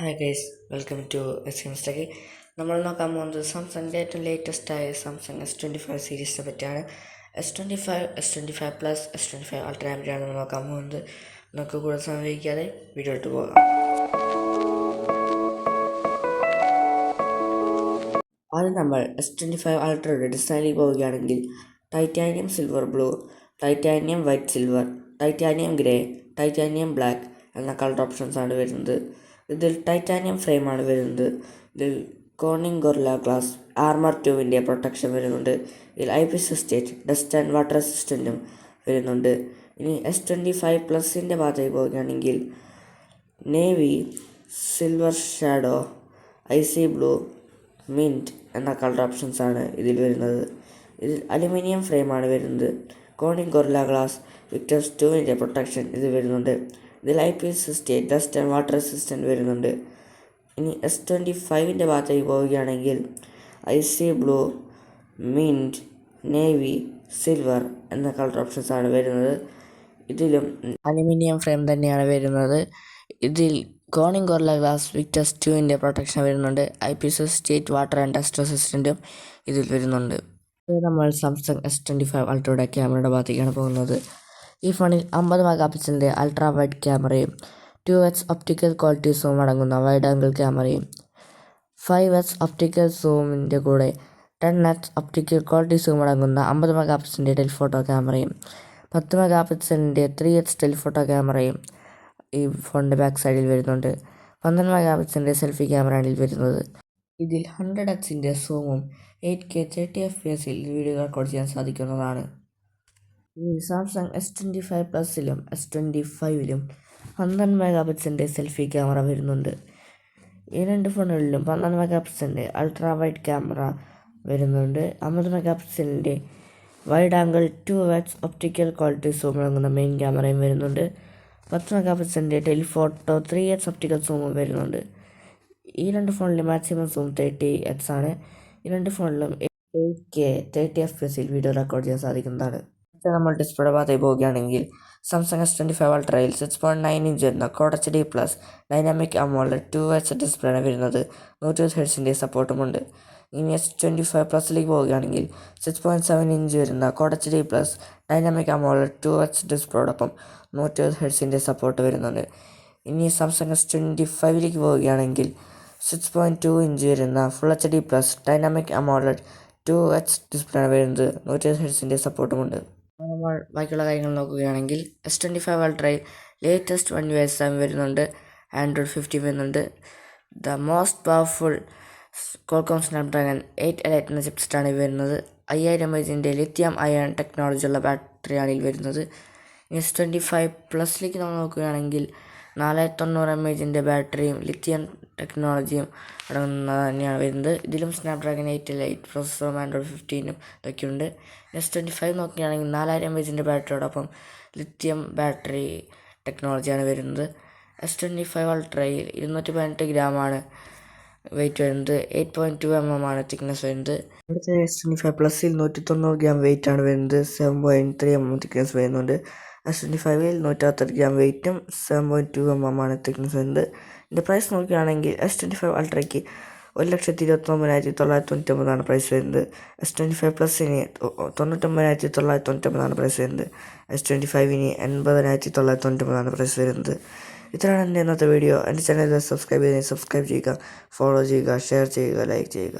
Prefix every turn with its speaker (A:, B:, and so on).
A: Hi guys, welcome to എസ്കിംസ്റ്റക്കി. നമ്മൾ നോക്കാൻ പോകുന്നത് സാംസങ്ങിൻ്റെ ഏറ്റവും ലേറ്റസ്റ്റ് ആയ സാംസങ് S25 സീരീസിനെ പറ്റിയാണ്. S25, S25 plus, S25 ultra പറ്റിയാണ് നമ്മൾ നോക്കാൻ പോകുന്നത്. നമുക്ക് കൂടുതൽ സമയം വീഡിയോ ഇട്ട് പോകാം. ആദ്യം നമ്മൾ S25 അൾട്രയുടെ ഡിസൈനിൽ പോവുകയാണെങ്കിൽ titanium silver blue, titanium white silver, titanium grey, titanium black എന്ന കളർ ഓപ്ഷൻസാണ് വരുന്നത്. ഇതിൽ ടൈറ്റാനിയം ഫ്രെയിമാണ് വരുന്നത്. ഇതിൽ Corning Gorilla glass armour 2 protection വരുന്നുണ്ട്. ഇതിൽ IP68 ഡസ്റ്റ് ആൻഡ് വാട്ടർ റെസിസ്റ്റൻറ്റും വരുന്നുണ്ട്. ഇനി S25 പ്ലസിൻ്റെ ഭാഗത്തേക്ക് പോവുകയാണെങ്കിൽ navy, silver shadow, icy blue, mint എന്ന കളർ ഓപ്ഷൻസാണ് ഇതിൽ വരുന്നത്. ഇതിൽ അലുമിനിയം ഫ്രെയിമാണ് വരുന്നത്. Corning Gorilla glass Victus 2 protection ഇത് വരുന്നുണ്ട്. ഇതിൽ IP68 dust and water resistant വരുന്നുണ്ട്. ഇനി S25 ഭാഗത്തേക്ക് പോവുകയാണെങ്കിൽ icy blue, mint, navy, silver എന്ന കളർ ഓപ്ഷൻസാണ് വരുന്നത്. ഇതിലും അലുമിനിയം ഫ്രെയിം തന്നെയാണ് വരുന്നത്. ഇതിൽ Corning Gorilla glass Victus 2 protection വരുന്നുണ്ട്. IP68 വാട്ടർ ആൻഡ് ഡസ്റ്റ് റെസിസ്റ്റൻറ്റും ഇതിൽ വരുന്നുണ്ട്. നമ്മൾ സാംസങ് S25 അൾട്രയുടെ ക്യാമറയുടെ ഭാഗത്തേക്കാണ് പോകുന്നത്. ഈ ഫോണിൽ 50 മെഗാ പിക്സലിൻ്റെ അൾട്രാ വൈഡ് ക്യാമറയും 2x ഒപ്റ്റിക്കൽ ക്വാളിറ്റി സൂം അടങ്ങുന്ന വൈഡ് ആംഗിൾ ക്യാമറയും 5x ഒപ്റ്റിക്കൽ സൂമിൻ്റെ കൂടെ 10x ഒപ്റ്റിക്കൽ ക്വാളിറ്റി സൂം അടങ്ങുന്ന 50 മെഗാ പിക്സലിൻ്റെ ടെലിഫോട്ടോ ക്യാമറയും 10 മെഗാ പിക്സലിൻ്റെ 3x ടെലിഫോട്ടോ ക്യാമറയും ഈ ഫോണിൻ്റെ ബാക്ക് സൈഡിൽ വരുന്നുണ്ട്. 12 മെഗാ പിക്സലിൻ്റെ സെൽഫി ക്യാമറയാണ് ഇതിൽ വരുന്നത്. ഇതിൽ 100x സൂമും 8K 30fps video record ചെയ്യാൻ സാധിക്കുന്നതാണ്. ഈ സാംസങ് S25 പ്ലസിലും S25ലും 12 മെഗാ പിക്സലിൻ്റെ സെൽഫി ക്യാമറ വരുന്നുണ്ട്. ഈ രണ്ട് ഫോണുകളിലും 12 മെഗാ പിക്സലിൻ്റെ അൾട്രാ വൈഡ് ക്യാമറ വരുന്നുണ്ട്. 50 മെഗാ പിക്സലിൻ്റെ wide angle 2x optical quality zoom അടങ്ങുന്ന മെയിൻ ക്യാമറയും വരുന്നുണ്ട്. 10 മെഗാ പിക്സലിൻ്റെ ടെലിഫോട്ടോ 3x ഒപ്റ്റിക്കൽ സൂമും വരുന്നുണ്ട്. ഈ രണ്ട് ഫോണിലും മാക്സിമം സൂം 30x ആണ്. ഈ രണ്ട് ഫോണിലും 8K 30fps വീഡിയോ റെക്കോർഡ് ചെയ്യാൻ സാധിക്കുന്നതാണ്. നമ്മൾ ഡിസ്പ്ലേയുടെ ഭാഗത്തേക്ക് പോവുകയാണെങ്കിൽ സാംസങ് S25 അൾട്രയിൽ 6.9 ഇഞ്ച് വരുന്ന quad HD plus dynamic AMOLED 2H ഡിസ്പ്ലേയാണ് വരുന്നത്. 120 Hz സപ്പോർട്ടുമുണ്ട്. ഇനി S25 പ്ലസിലേക്ക് പോവുകയാണെങ്കിൽ 6.7 ഇഞ്ച് വരുന്ന quad HD plus dynamic AMOLED 2H ഡിസ്പ്ലേയോടൊപ്പം 120 Hz support വരുന്നുണ്ട്. ഇനി സാംസങ് S25ലേക്ക് പോവുകയാണെങ്കിൽ 6.2 ഇഞ്ച് വരുന്ന full HD plus dynamic AMOLED 2H ഡിസ്പ്ലേയാണ് വരുന്നത്. 120 Hz സപ്പോർട്ടുമുണ്ട്. നമ്മൾ ബാക്കിയുള്ള കാര്യങ്ങൾ നോക്കുകയാണെങ്കിൽ S25 അൾട്രയിൽ ലേറ്റസ്റ്റ് 1UI 7 വരുന്നുണ്ട്. Android 15 വരുന്നുണ്ട്. The most powerful Qualcomm Snapdragon 8 Elite എന്ന ചിപ്സെറ്റാണ് വരുന്നത്. 5000 mAh ലിഥിയം അയൺ ടെക്നോളജി ഉള്ള ബാറ്ററിയാണ് ഇതിൽ വരുന്നത്. S25 പ്ലസിലേക്ക് നമ്മൾ നോക്കുകയാണെങ്കിൽ 4900 mAh ബാറ്ററിയും ലിഥിയം ടെക്നോളജിയും അടങ്ങുന്നത് തന്നെയാണ് വരുന്നത്. ഇതിലും സ്നാപ്ഡ്രാഗൺ 8 Elite പ്രോസസ്സറും Android 15 ഇതൊക്കെയുണ്ട്. S25 നോക്കുകയാണെങ്കിൽ 4000 mAh ബാറ്ററിയോടൊപ്പം ലിഥിയം ബാറ്ററി ടെക്നോളജിയാണ് വരുന്നത്. S25 അൾട്രയിൽ 218 ഗ്രാമാണ് വെയിറ്റ് വരുന്നത്. 8.2 mm ആണ് തിക്നെസ് വരുന്നത്. അടുത്ത S25 പ്ലസിൽ 190 ഗ്രാം വെയിറ്റ് ആണ് വരുന്നത്. 7.3 mm തിക്നെസ് വരുന്നുണ്ട്. S25ൽ 160 ഗ്രാം വെയിറ്റും 7.2 mm ആണ് തിക്നെസ് വരുന്നത്. ഇതിൻ്റെ പ്രൈസ് നോക്കുകയാണെങ്കിൽ S25 അൾട്രയ്ക്ക് 1,29,999 പ്രൈസ് വരുന്നത്. S25 പ്ലസിന് 99,999 പ്രൈസ് വരുന്നത്. S25ന് 80,999 പ്രൈസ് വരുന്നത്. ഇത്രയാണ് എൻ്റെ ഇന്നത്തെ വീഡിയോ. എൻ്റെ ചാനൽ സബ്സ്ക്രൈബ് ചെയ്യുക, ഫോളോ ചെയ്യുക, ഷെയർ ചെയ്യുക, ലൈക്ക് ചെയ്യുക.